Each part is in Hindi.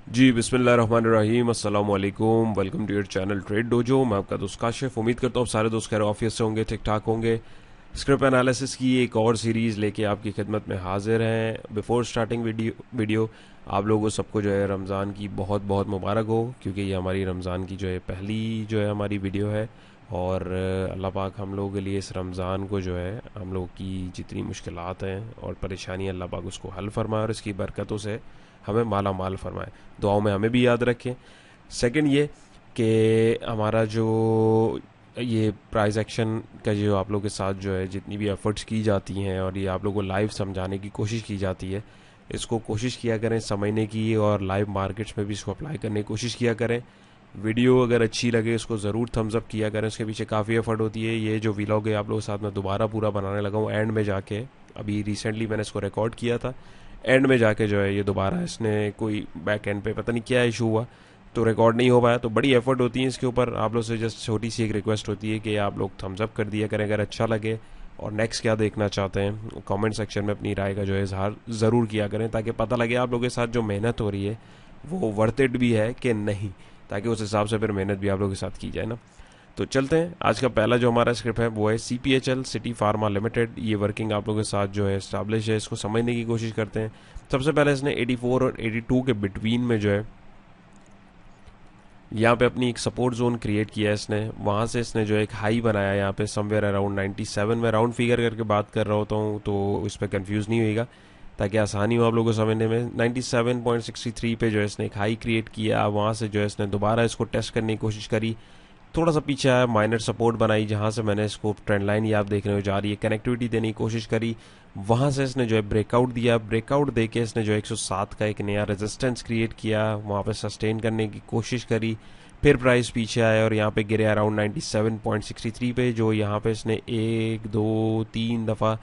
जी बिस्मिल्लाहिर्रहमानिर्रहीम अस्सलाम वालेकुम। Welcome to your channel trade dojo. मैं आपका दोस्त काशिफ। उम्मीद करता हूँ सारे दोस्त खैर ऑफिस से होंगे, ठीक ठाक होंगे। स्क्रिप्ट एनालिसिस की एक और सीरीज़ लेके आपकी खिदमत में हाजिर हैं। बिफोर स्टार्टिंग वीडियो आप लोगों को सबको जो है रमज़ान की बहुत बहुत मुबारक हो, क्योंकि ये हमारी रमज़ान की जो है पहली जो है हमारी वीडियो है। और अल्लाह पाक हम लोगों के लिए इस रमज़ान को जो है हम लोग की जितनी मुश्किलात हैं और परेशानी, अल्लाह पाक उसको हल फरमाए और इसकी बरकतों से हमें माला माल फरमाए। दुआओं में हमें भी याद रखें। सेकंड ये कि हमारा जो ये प्राइस एक्शन का जो आप लोगों के साथ जो है जितनी भी एफर्ट्स की जाती हैं और ये आप लोगों को लाइव समझाने की कोशिश की जाती है, इसको कोशिश किया करें समझने की और लाइव मार्केट्स में भी इसको अप्लाई करने की कोशिश किया करें। वीडियो अगर अच्छी लगे उसको ज़रूर थम्स अप किया करें, उसके पीछे काफ़ी एफर्ट होती है। ये जो व्लॉग है आप लोगों के साथ मैं दोबारा पूरा बनाने लगा हूँ एंड में जाके। अभी रिसेंटली मैंने इसको रिकॉर्ड किया था, एंड में जाके जो है ये दोबारा इसने कोई बैक एंड पे पता नहीं क्या इशू हुआ तो रिकॉर्ड नहीं हो पाया। तो बड़ी एफर्ट होती है इसके ऊपर। आप लोग से जस्ट छोटी सी एक रिक्वेस्ट होती है कि आप लोग थम्स अप कर दिया करें अगर अच्छा लगे, और नेक्स्ट क्या देखना चाहते हैं कमेंट सेक्शन में अपनी राय का जो है इजहार ज़रूर किया करें, ताकि पता लगे आप लोगों के साथ जो मेहनत हो रही है वो वर्थ इट भी है कि नहीं, ताकि उस हिसाब से फिर मेहनत भी आप लोगों के साथ की जाए ना। तो चलते हैं। आज का पहला जो हमारा स्क्रिप्ट है वो है CPHL सिटी फार्मा लिमिटेड। ये वर्किंग आप लोगों के साथ जो है इस्टेब्लिश है, इसको समझने की कोशिश करते हैं। सबसे पहले इसने 84 और 82 के बिटवीन में जो है यहाँ पे अपनी एक सपोर्ट जोन क्रिएट किया है इसने। वहाँ से इसने जो एक हाई बनाया यहाँ पे समवेयर अराउंड 97 में। राउंड फिगर करके बात कर रहा होता हूँ तो इस पर कन्फ्यूज़ नहीं होएगा, ताकि आसानी हो आप लोगों को समझने में। 97.63 पे जो है इसने एक हाई क्रिएट किया। वहाँ से जो है इसने दोबारा इसको टेस्ट करने की कोशिश करी, थोड़ा सा पीछे आया, माइनर सपोर्ट बनाई, जहाँ से मैंने इसको ट्रेंड लाइन ये आप देख रहे हो जा रही है, कनेक्टिविटी देने की कोशिश करी। वहाँ से इसने जो है ब्रेकआउट दिया। ब्रेकआउट दे के इसने जो 107 का एक नया रेजिस्टेंस क्रिएट किया, वहाँ पे सस्टेन करने की कोशिश करी। फिर प्राइस पीछे आया और यहाँ पे गिरे अराउंड 97.63 पे, जो यहाँ पे इसने एक दो तीन दफ़ा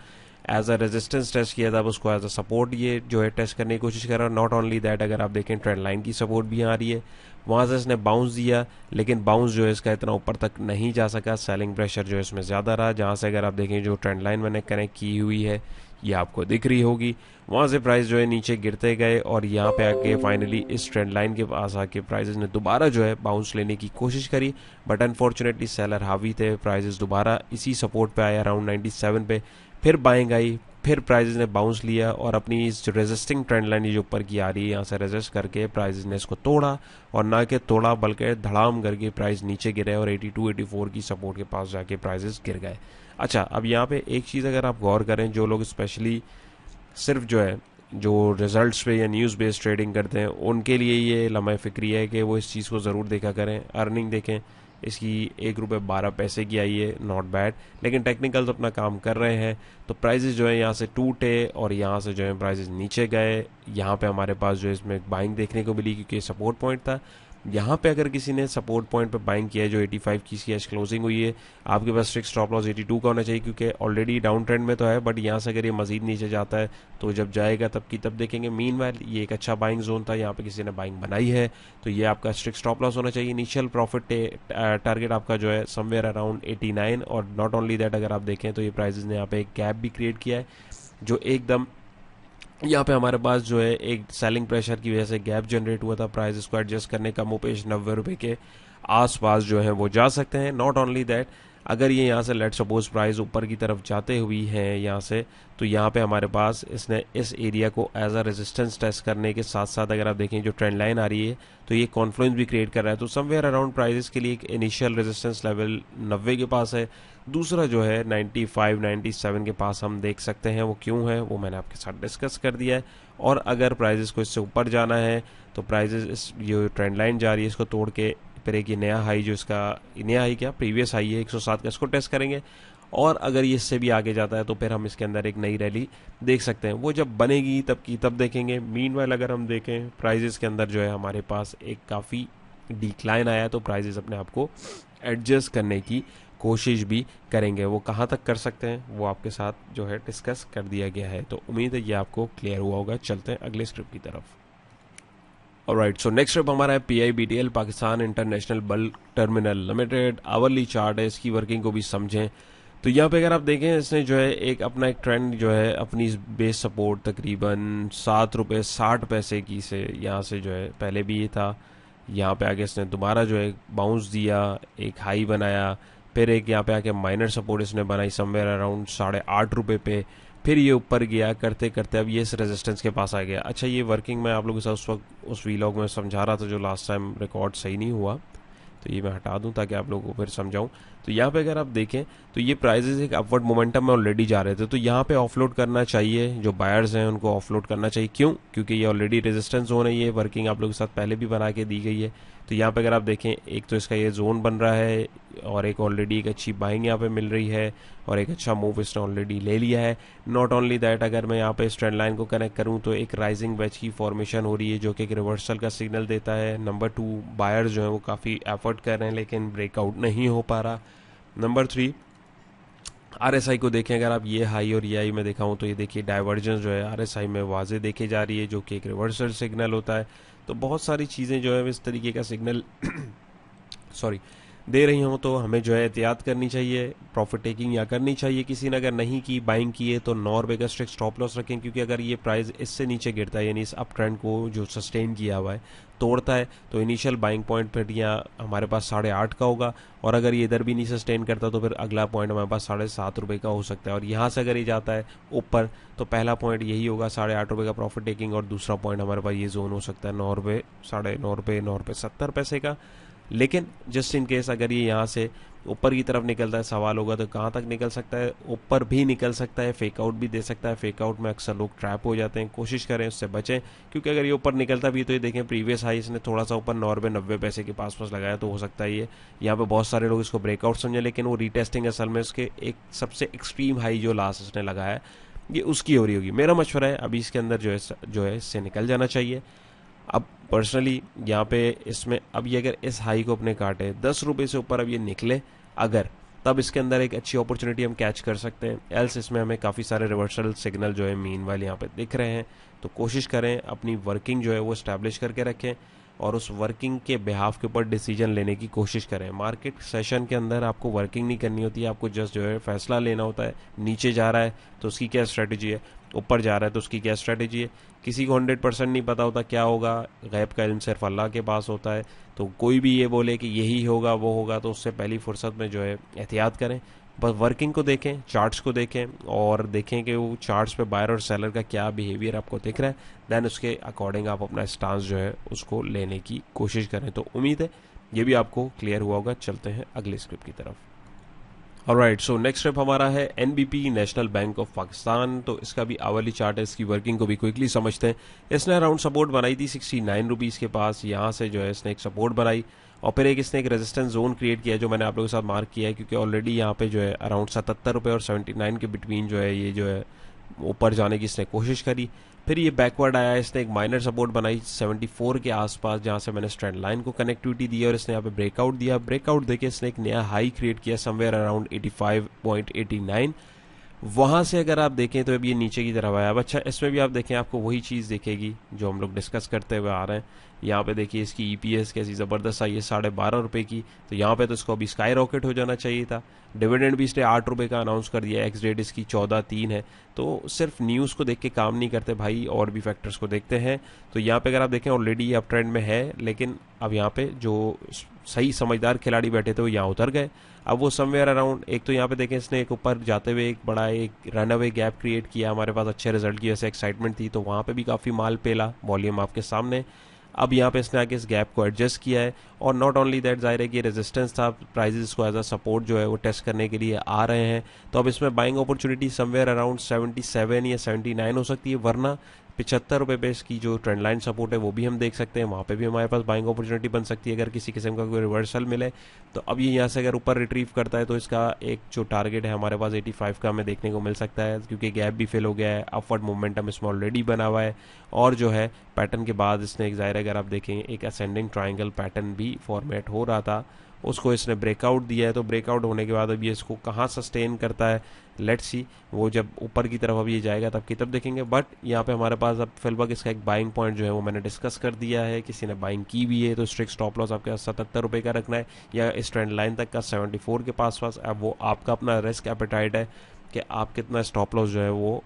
एज अ रेजिस्टेंस टेस्ट किया था। अब उसको एज अ सपोर्ट ये जो है टेस्ट करने की कोशिश कर रहा है। नॉट ओनली दैट, अगर आप देखें ट्रेंड लाइन की सपोर्ट भी आ रही है। वहाँ से इसने बाउंस दिया, लेकिन बाउंस जो है इसका इतना ऊपर तक नहीं जा सका। सेलिंग प्रेशर जो है इसमें ज़्यादा रहा। जहाँ से अगर आप देखें जो ट्रेंड लाइन मैंने कनेक्ट की हुई है ये आपको दिख रही होगी, वहाँ से प्राइस जो है नीचे गिरते गए और यहाँ पे आके फाइनली इस ट्रेंड लाइन के पास आके प्राइसेस ने दोबारा जो है बाउंस लेने की कोशिश करी, बट अनफॉर्चुनेटली सेलर हावी थे। प्राइसेस दोबारा इसी सपोर्ट पे आए अराउंड 97 पे, फिर बाइंग आई, फिर प्राइजेस ने बाउंस लिया और अपनी इस रेजिस्टिंग ट्रेंड लाइन जो ऊपर की आ रही है यहाँ से रेजिस्ट करके प्राइजेस ने इसको तोड़ा, और ना कि तोड़ा बल्कि धड़ाम करके प्राइस नीचे गिरे और 82-84 की सपोर्ट के पास जाके प्राइजेस गिर गए। अच्छा, अब यहाँ पे एक चीज़ अगर आप गौर करें, जो लोग स्पेशली सिर्फ जो है जो रिजल्ट्स पे या न्यूज़ बेस्ड ट्रेडिंग करते हैं उनके लिए ये लम्हा फ़िक्री है कि वो इस चीज़ को ज़रूर देखा करें। अर्निंग देखें, इसकी ₹1.12 की आई है, नॉट बैड, लेकिन टेक्निकल तो अपना काम कर रहे हैं। तो प्राइजेस जो है यहाँ से टूटे और यहाँ से जो है प्राइजेस नीचे गए। यहाँ पे हमारे पास जो है इसमें बाइंग देखने को मिली, क्योंकि सपोर्ट पॉइंट था। यहाँ पे अगर किसी ने सपोर्ट पॉइंट पे बाइंग किया है जो 85 की इसकी आज क्लोजिंग हुई है, आपके पास स्ट्रिक्ट स्टॉप लॉस 82 का होना चाहिए, क्योंकि ऑलरेडी डाउन ट्रेंड में तो है, बट यहाँ से अगर ये मजीद नीचे जाता है तो जब जाएगा तब की तब देखेंगे। मीनवाइल ये एक अच्छा बाइंग जोन था, यहाँ पे किसी ने बाइंग बनाई है, तो ये आपका स्ट्रिक्ट स्टॉप लॉस होना चाहिए। इनिशियल प्रॉफिट टारगेट आपका जो है समवेयर अराउंड 89। और नॉट ओनली दैट, अगर आप देखें तो ये प्राइजेस ने यहाँ पे एक गैप भी क्रिएट किया है, जो एकदम यहाँ पे हमारे पास जो है एक सेलिंग प्रेशर की वजह से गैप जनरेट हुआ था। प्राइस इसको एडजस्ट करने का मुपेश 90 रुपये के आसपास जो है वो जा सकते हैं। नॉट ओनली दैट, अगर ये यहाँ से लेट सपोज प्राइस ऊपर की तरफ जाते हुई हैं यहाँ से, तो यहाँ पे हमारे पास इसने इस एरिया को एज अ रेजिस्टेंस टेस्ट करने के साथ साथ अगर आप देखें जो ट्रेंड लाइन आ रही है तो ये कॉन्फ्लुएंस भी क्रिएट कर रहा है। तो समवेयर अराउंड प्राइसेस के लिए एक इनिशियल रेजिस्टेंस लेवल 90 के पास है। दूसरा जो है 95 97 के पास हम देख सकते हैं। वो क्यों है वो मैंने आपके साथ डिस्कस कर दिया है। और अगर प्राइजेस को इससे ऊपर जाना है तो प्राइजेस इस जो ट्रेंड लाइन जा रही है इसको तोड़ के फिर एक ये नया हाई, जो इसका नया हाई क्या प्रीवियस हाई है 107 का, इसको टेस्ट करेंगे। और अगर ये इससे भी आगे जाता है तो फिर हम इसके अंदर एक नई रैली देख सकते हैं। वो जब बनेगी तब की तब देखेंगे। मीनवाइल अगर हम देखें प्राइजेस के अंदर जो है हमारे पास एक काफ़ी डिक्लाइन आया, तो प्राइजेस अपने आप को एडजस्ट करने की कोशिश भी करेंगे। वो कहाँ तक कर सकते हैं वो आपके साथ जो है डिस्कस कर दिया गया है। तो उम्मीद है ये आपको क्लियर हुआ होगा। चलते हैं अगले स्क्रिप्ट की तरफ। ऑलराइट, सो नेक्स्ट स्टेप हमारा है PIBTL Pakistan international bulk terminal limited. Hourly chart है, इसकी वर्किंग को भी समझें। तो यहाँ पे अगर आप देखें इसने जो है एक अपना एक ट्रेंड जो है अपनी बेस सपोर्ट तकरीबन 7 रुपये 60 पैसे की से यहाँ से जो है पहले भी ये था, यहाँ पे आके इसने दोबारा जो है बाउंस दिया, एक हाई बनाया, फिर एक यहाँ पे आके माइनर सपोर्ट इसने बनाई समवेयर अराउंड 8.5 रुपये पे, फिर ये ऊपर गया करते करते अब ये इस रेजिस्टेंस के पास आ गया। अच्छा ये वर्किंग मैं आप लोगों के साथ उस वक्त उस वीलॉग में समझा रहा था जो लास्ट टाइम रिकॉर्ड सही नहीं हुआ, तो ये मैं हटा दूं ताकि आप लोगों को फिर समझाऊं। तो यहाँ पे अगर आप देखें तो ये प्राइजेस एक अपवर्ड मोमेंटम में ऑलरेडी जा रहे थे, तो यहाँ पे ऑफलोड करना चाहिए, जो बायर्स हैं उनको ऑफलोड करना चाहिए। क्यों? क्योंकि ये ऑलरेडी रेजिस्टेंस जोन है, ये वर्किंग आप लोगों के साथ पहले भी बना के दी गई है। तो यहाँ पे अगर आप देखें एक तो इसका ये जोन बन रहा है और एक ऑलरेडी एक अच्छी बाइंग यहाँ पे मिल रही है और एक अच्छा मूव इसने ऑलरेडी ले लिया है। नॉट ओनली दैट, अगर मैं यहाँ पे इस ट्रेंड लाइन को कनेक्ट करूँ तो एक राइजिंग वेज की फॉर्मेशन हो रही है जो कि एक रिवर्सल का सिग्नल देता है। नंबर 2, बायर्स जो है वो काफ़ी एफर्ट कर रहे हैं लेकिन ब्रेकआउट नहीं हो पा रहा। नंबर 3, आरएसआई को देखें अगर आप, ये हाई और ये हाई में देखा हूँ तो ये देखिए डाइवर्जेंस जो है आरएसआई में वाजे देखी जा रही है जो कि एक रिवर्सल सिग्नल होता है। तो बहुत सारी चीज़ें जो है इस तरीके का सिग्नल सॉरी दे रही हूँ, तो हमें जो है एहतियात करनी चाहिए, प्रॉफिट टेकिंग या करनी चाहिए किसी ने। अगर नहीं की, बाइंग की है तो 9 रुपये का स्ट्रिक्ट स्टॉप लॉस रखें, क्योंकि अगर ये प्राइस इससे नीचे गिरता है यानी इस अप ट्रेंड को जो सस्टेन किया हुआ है तोड़ता है तो इनिशियल बाइंग पॉइंट फिर यहाँ हमारे पास 8.5 का होगा, और अगर ये इधर भी नहीं सस्टेन करता तो फिर अगला पॉइंट हमारे पास 7.5 रुपये का हो सकता है। और यहाँ से अगर ये जाता है ऊपर तो पहला पॉइंट यही होगा 8.5 रुपये का प्रॉफिट टेकिंग, और दूसरा पॉइंट हमारे पास ये जोन हो सकता है 9 रुपये 9.5 रुपये 9 रुपये 70 पैसे का। लेकिन जस्ट इन केस अगर ये यहाँ से ऊपर की तरफ निकलता है, सवाल होगा तो कहाँ तक निकल सकता है? ऊपर भी निकल सकता है, फेक आउट भी दे सकता है। फेक आउट में अक्सर लोग ट्रैप हो जाते हैं, कोशिश करें उससे बचें, क्योंकि अगर ये ऊपर निकलता भी तो ये देखें प्रीवियस हाई इसने थोड़ा सा ऊपर 9 रुपये 90 पैसे के पास लगाया, तो हो सकता है ये यहाँ पे बहुत सारे लोग इसको ब्रेकआउट समझें, लेकिन वो रीटेस्टिंग असल में उसके एक सबसे एक्सट्रीम हाई जो लास्ट इसने लगाया ये उसकी हो रही होगी। मेरा मशवरा है अभी इसके अंदर जो है इससे निकल जाना चाहिए। अब पर्सनली यहाँ पे इसमें अब ये अगर इस हाई को अपने काटे 10 रुपये से ऊपर अब ये निकले अगर, तब इसके अंदर एक अच्छी अपॉर्चुनिटी हम कैच कर सकते हैं। एल्स इसमें हमें काफ़ी सारे रिवर्सल सिग्नल जो है मीन वाले यहाँ पे दिख रहे हैं, तो कोशिश करें अपनी वर्किंग जो है वो इस्टेब्लिश करके रखें और उस वर्किंग के बिहाफ के ऊपर डिसीजन लेने की कोशिश करें। मार्केट सेशन के अंदर आपको वर्किंग नहीं करनी होती है, आपको जस्ट जो है फैसला लेना होता है। नीचे जा रहा है तो उसकी क्या स्ट्रेटजी है, ऊपर जा रहा है तो उसकी क्या स्ट्रेटजी है। किसी को 100% नहीं पता होता क्या होगा, गैब का इल्म सिर्फ अल्लाह के पास होता है। तो कोई भी ये बोले कि यही होगा वो होगा तो उससे पहली फुर्सत में जो है एहतियात करें। बस वर्किंग को देखें, चार्ट्स को देखें और देखें कि वो चार्ट्स पे बायर और सेलर का क्या बिहेवियर आपको दिख रहा है, देन उसके अकॉर्डिंग आप अपना स्टांस जो है उसको लेने की कोशिश करें। तो उम्मीद है ये भी आपको क्लियर हुआ होगा। चलते हैं अगले स्क्रिप्ट की तरफ। ऑलराइट, सो नेक्स्ट स्टेप हमारा है NBP, national bank of Pakistan. तो इसका भी आवली चार्ट है, इसकी वर्किंग को भी क्विकली समझते हैं। इसने अराउंड सपोर्ट बनाई थी 69 रुपीज़ के पास, यहाँ से जो है इसने एक सपोर्ट बनाई और फिर इसने एक रेजिस्टेंस जोन क्रिएट किया जो मैंने आप लोगों के साथ मार्क किया है, क्योंकि ऑलरेडी यहाँ पे जो है अराउंड 77 रुपये और 79 के बिटवीन जो है ये जो है ऊपर जाने की इसने कोशिश करी। फिर ये बैकवर्ड आया, इसने एक माइनर सपोर्ट बनाई 74 के आसपास, जहाँ से मैंने ट्रेंड लाइन को कनेक्टिविटी दी और इसने यहाँ पे ब्रेकआउट दिया। ब्रेकआउट देके इसने एक नया हाई क्रिएट किया समवेयर अराउंड 85.89। वहाँ से अगर आप देखें तो अब ये नीचे की तरफ आया। अब अच्छा इसमें भी आप देखें आपको वही चीज़ दिखेगी जो हम लोग डिस्कस करते हुए आ रहे हैं। यहाँ पे देखिए इसकी ईपीएस कैसी ज़बरदस्त आई है 12.5 रुपये की, तो यहाँ पे तो इसको अभी स्काई रॉकेट हो जाना चाहिए था। डिविडेंड भी इसने 8 रुपये का अनाउंस कर दिया, एक्स डेट इसकी 14/3 है। तो सिर्फ न्यूज़ को देख के काम नहीं करते भाई, और भी फैक्टर्स को देखते हैं। तो यहाँ पे अगर आप देखें ऑलरेडी अप ट्रेंड में है, लेकिन अब यहाँ पे जो सही समझदार खिलाड़ी बैठे थे वो यहाँ उतर गए। अब वो समवेयर अराउंड, एक तो यहाँ पे देखें इसने एक ऊपर जाते हुए एक बड़ा एक रन अवे गैप क्रिएट किया, हमारे पास अच्छे रिजल्ट की वजह से एक्साइटमेंट थी तो वहाँ पे भी काफ़ी माल पेला, वॉल्यूम आपके सामने। अब यहाँ पे इसने आके इस गैप को एडजस्ट किया है और नॉट ओनली दैट, जाहिर है कि रेजिस्टेंस था, प्राइजेस को एज अ सपोर्ट जो है वो टेस्ट करने के लिए आ रहे हैं। तो अब इसमें बाइंग अपॉर्चुनिटी समवेयर अराउंड 77 या 79 हो सकती है, वरना 75 रुपये पे इसकी जो ट्रेंड लाइन सपोर्ट है वो भी हम देख सकते हैं, वहाँ पे भी हमारे पास बाइंग अपॉर्चुनिटी बन सकती है अगर किसी किस्म का कोई रिवर्सल मिले। तो अब ये यहाँ से अगर ऊपर रिट्रीव करता है तो इसका एक जो टारगेट है हमारे पास 85 का हमें देखने को मिल सकता है, क्योंकि गैप भी फिल हो गया है, अपवर्ड मोमेंटम इसमें ऑलरेडी बना हुआ है और जो है पैटर्न के बाद इसने एक ज़ाहिर अगर आप देखें एक असेंडिंग ट्राइंगल पैटर्न भी फॉर्मेट हो रहा था उसको इसने ब्रेकआउट दिया है, तो ब्रेकआउट होने के बाद अब ये इसको कहाँ सस्टेन करता है, लेट्स सी। वो जब ऊपर की तरफ अब ये जाएगा तब की तब देखेंगे। बट यहाँ पे हमारे पास अब फिलहाल इसका एक बाइंग पॉइंट जो है वो मैंने डिस्कस कर दिया है, किसी ने बाइंग की भी है। तो स्ट्रिक्ट स्टॉप लॉस आपके 77 रुपये का रखना है या इस ट्रेंड लाइन तक का 74 के पास पास। अब वो आपका अपना रिस्क एपेटाइट है कि आप कितना स्टॉप लॉस जो है वो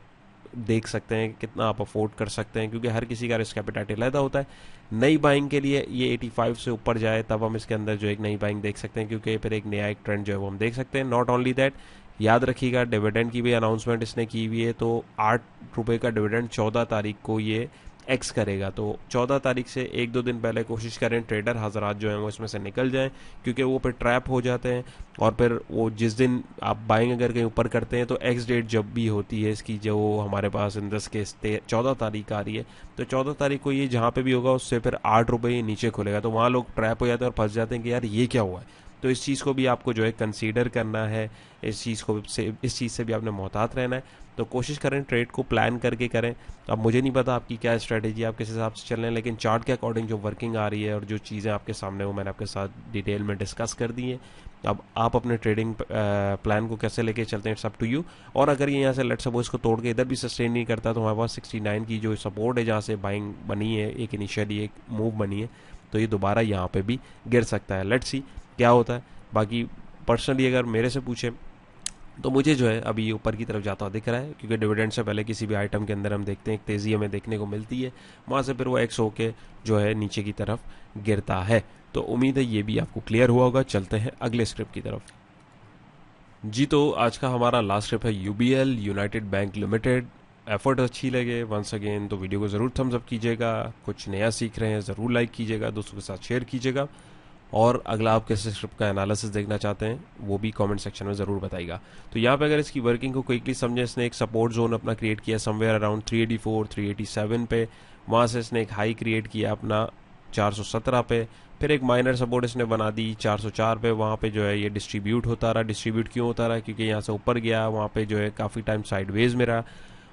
देख सकते हैं, कितना आप अफोर्ड कर सकते हैं, क्योंकि हर किसी का रिस्क कैपिटल अलग होता है। नई बाइंग के लिए ये 85 से ऊपर जाए तब हम इसके अंदर जो एक नई बाइंग देख सकते हैं, क्योंकि फिर एक नया एक ट्रेंड जो है वो हम देख सकते हैं। नॉट ओनली दैट, याद रखिएगा डिविडेंड की भी अनाउंसमेंट इसने की हुई है। तो 8 रुपये का डिविडेंड 14 तारीख को ये एक्स करेगा। तो 14 तारीख से 1-2 दिन पहले कोशिश करें ट्रेडर हजरात जो हैं वो इसमें से निकल जाएं, क्योंकि वो फिर ट्रैप हो जाते हैं। और फिर वो जिस दिन आप बाइंग अगर कहीं ऊपर करते हैं तो एक्स डेट जब भी होती है इसकी, जो हमारे पास इन दस के 14 तारीख आ रही है, तो 14 तारीख को ये जहाँ पे भी होगा उससे फिर 8 रुपये नीचे खुलेगा। तो वहाँ लोग ट्रैप हो जाते हैं और फंस जाते हैं कि यार ये क्या हुआ है। तो इस चीज़ को भी आपको जो है कंसीडर करना है, इस चीज़ से भी आपने मोहतात रहना है। तो कोशिश करें ट्रेड को प्लान करके करें। अब मुझे नहीं पता आपकी क्या स्ट्रेटेजी, आप किस हिसाब से चल रहे हैं, लेकिन चार्ट के अकॉर्डिंग जो वर्किंग आ रही है और जो चीज़ें आपके सामने वो मैंने आपके साथ डिटेल में डिस्कस कर दी हैं। अब आप अपने ट्रेडिंग प्लान को कैसे लेके चलते हैं, इट्स अप टू यू। और अगर ये यहाँ से लेट्स सपोज इसको तोड़ के इधर भी सस्टेन नहीं करता, तो हमारे पास 69 की जो सपोर्ट है जहाँ से बाइंग बनी है, एक इनिशियली एक मूव बनी है, तो ये दोबारा यहाँ पे भी गिर सकता है। लेट्स सी क्या होता है। बाकी पर्सनली अगर मेरे से पूछे तो मुझे जो है अभी ये ऊपर की तरफ जाता हुआ दिख रहा है, क्योंकि डिविडेंड से पहले किसी भी आइटम के अंदर हम देखते हैं एक तेज़ी हमें देखने को मिलती है, वहाँ से फिर वो एक्स होके जो है नीचे की तरफ गिरता है। तो उम्मीद है ये भी आपको क्लियर हुआ होगा। चलते हैं अगले स्क्रिप्ट की तरफ। जी, तो आज का हमारा लास्ट स्क्रिप्ट है UBL, United bank limited. Effort अच्छी लगे वंस अगेन तो वीडियो को ज़रूर थम्स अप कीजिएगा। कुछ नया सीख रहे हैं ज़रूर लाइक कीजिएगा, दोस्तों के साथ शेयर कीजिएगा। और अगला आप किस स्क्रिप्ट का एनालिसिस देखना चाहते हैं वो भी कमेंट सेक्शन में ज़रूर बताइएगा। तो यहाँ पे अगर इसकी वर्किंग को क्विकली समझें, इसने एक सपोर्ट जोन अपना क्रिएट किया समवेयर अराउंड 384 387 पे। वहाँ से इसने एक हाई क्रिएट किया अपना 417 पे। फिर एक माइनर सपोर्ट इसने बना दी 404 पे। वहाँ पे जो है ये डिस्ट्रीब्यूट होता रहा। डिस्ट्रीब्यूट क्यों होता रहा, क्योंकि यहाँ से ऊपर गया, वहाँ पे जो है काफ़ी टाइम साइडवेज में रहा,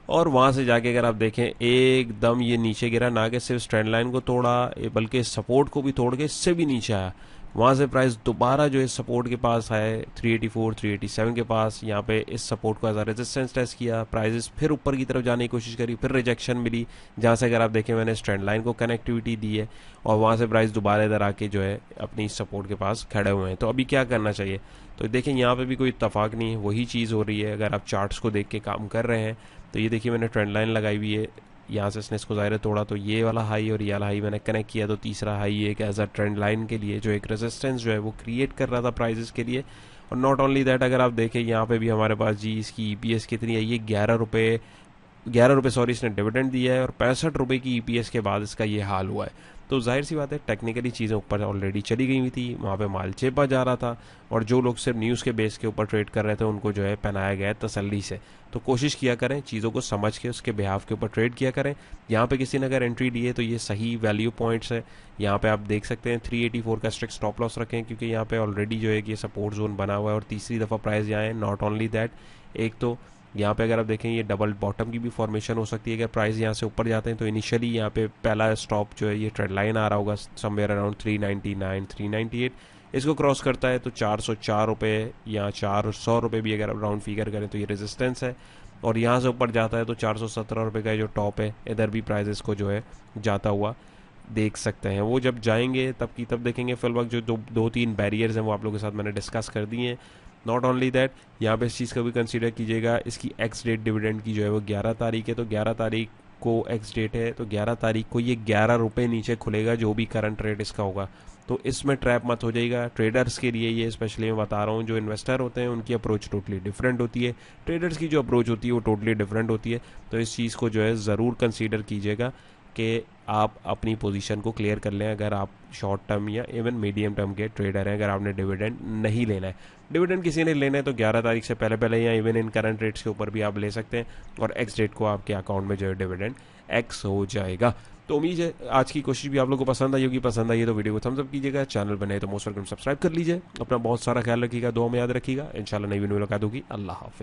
और वहाँ से जाके अगर आप देखें एकदम ये नीचे गिरा। ना कि सिर्फ ट्रेंड लाइन को तोड़ा, बल्कि सपोर्ट को भी तोड़ के इससे भी नीचे आया। वहाँ से प्राइस दोबारा जो है सपोर्ट के पास आए 384 387 के पास। यहाँ पे इस सपोर्ट को एज अ रेजिस्टेंस टेस्ट किया, प्राइजेस फिर ऊपर की तरफ जाने की कोशिश करी, फिर रिजेक्शन मिली, जहाँ से अगर आप देखें मैंने ट्रेंड लाइन को कनेक्टिविटी दी है, और वहाँ से प्राइस दोबारा इधर आके जो है अपनी सपोर्ट के पास खड़े हुए हैं। तो अभी क्या करना चाहिए, तो देखें यहाँ पे भी कोई इत्तफाक नहीं है, वही चीज़ हो रही है। अगर आप चार्ट्स को देख के काम कर रहे हैं तो ये देखिए मैंने ट्रेंड लाइन लगाई हुई है, यहाँ से इसने इसको ज़ाहिर तोड़ा, तो ये वाला हाई और ये वाला हाई मैंने कनेक्ट किया। तो तीसरा हाई एक एज अ ट्रेंड लाइन के लिए जो एक रेजिस्टेंस जो है वो क्रिएट कर रहा था प्राइजेस के लिए। और नॉट ओनली दैट, अगर आप देखें यहाँ पे भी हमारे पास जी इसकी ईपीएस कितनी है, ये 11 रुपये सॉरी इसने डिविडेंड दिया है, और 65 रुपये की ईपीएस के बाद इसका ये हाल हुआ है। तो जाहिर सी बात है टेक्निकली चीज़ें ऊपर ऑलरेडी चली गई हुई थी, वहाँ पे माल चेपा जा रहा था, और जो लोग सिर्फ न्यूज़ के बेस के ऊपर ट्रेड कर रहे थे उनको जो है पहनाया गया है तसल्ली से। तो कोशिश किया करें चीज़ों को समझ के उसके बिहाफ के ऊपर ट्रेड किया करें। यहाँ पे किसी ने अगर एंट्री ली है तो ये सही वैल्यू पॉइंट्स है। यहाँ पे आप देख सकते हैं 384 का स्ट्रिक्ट स्टॉप लॉस रखें, क्योंकि यहाँ पे ऑलरेडी जो है कि ये सपोर्ट जोन बना हुआ है, और तीसरी दफ़ा प्राइस यहाँ है। नॉट ओनली दैट, एक तो यहाँ पे अगर आप देखें ये डबल बॉटम की भी फॉर्मेशन हो सकती है। अगर प्राइस यहाँ से ऊपर जाते हैं तो इनिशियली यहाँ पे पहला स्टॉप जो है ये ट्रेंड लाइन आ रहा होगा समवेयर अराउंड 399 398। इसको क्रॉस करता है तो 404 रुपये या 400 रुपये भी अगर आप राउंड फिगर करें तो ये रेजिस्टेंस है। और यहाँ से ऊपर जाता है तो 417 रुपये का जो टॉप है, इधर भी प्राइजेस को जो है जाता हुआ देख सकते हैं। वो जब जाएंगे तब की तब देखेंगे। फिल वक्त जो दो तीन बैरियर्स हैं वो आप लोगों के साथ मैंने डिस्कस कर दिए हैं। नॉट ओनली दैट, यहाँ पे इस चीज़ का भी कंसीडर कीजिएगा, इसकी एक्स डेट डिविडेंड की जो है वो 11 तारीख है। तो 11 तारीख को एक्स डेट है, तो 11 तारीख को ये 11 रुपये नीचे खुलेगा जो भी करंट रेट इसका होगा। तो इसमें ट्रैप मत हो जाएगा। ट्रेडर्स के लिए ये स्पेशली मैं बता रहा हूँ, जो इन्वेस्टर होते हैं उनकी अप्रोच टोटली डिफरेंट होती है, ट्रेडर्स की जो अप्रोच होती है वो टोटली डिफरेंट होती है। तो इस चीज़ को जो है ज़रूर कंसीडर कीजिएगा कि आप अपनी पोजीशन को क्लियर कर लें। अगर आप शॉर्ट टर्म या इवन मीडियम टर्म के ट्रेडर हैं, अगर आपने डिविडेंड नहीं लेना है, डिविडेंड किसी ने लेना है तो 11 तारीख से पहले पहले या इवन इन करंट रेट्स के ऊपर भी आप ले सकते हैं, और एक्स डेट को आपके अकाउंट में जो है डिविडेंड एक्स हो जाएगा। तो उम्मीद है आज की कोशिश भी आप लोगों को पसंद आई होगी। पसंद आई है तो वीडियो को थम्स अप कीजिएगा, चैनल बने तो मोस्ट वेलकम सब्सक्राइब कर लीजिए। अपना बहुत सारा ख्याल रखिएगा, दुआ में याद रखिएगा। इंशाल्लाह नई वीडियो मुलाकात होगी। अल्लाह हाफिज़।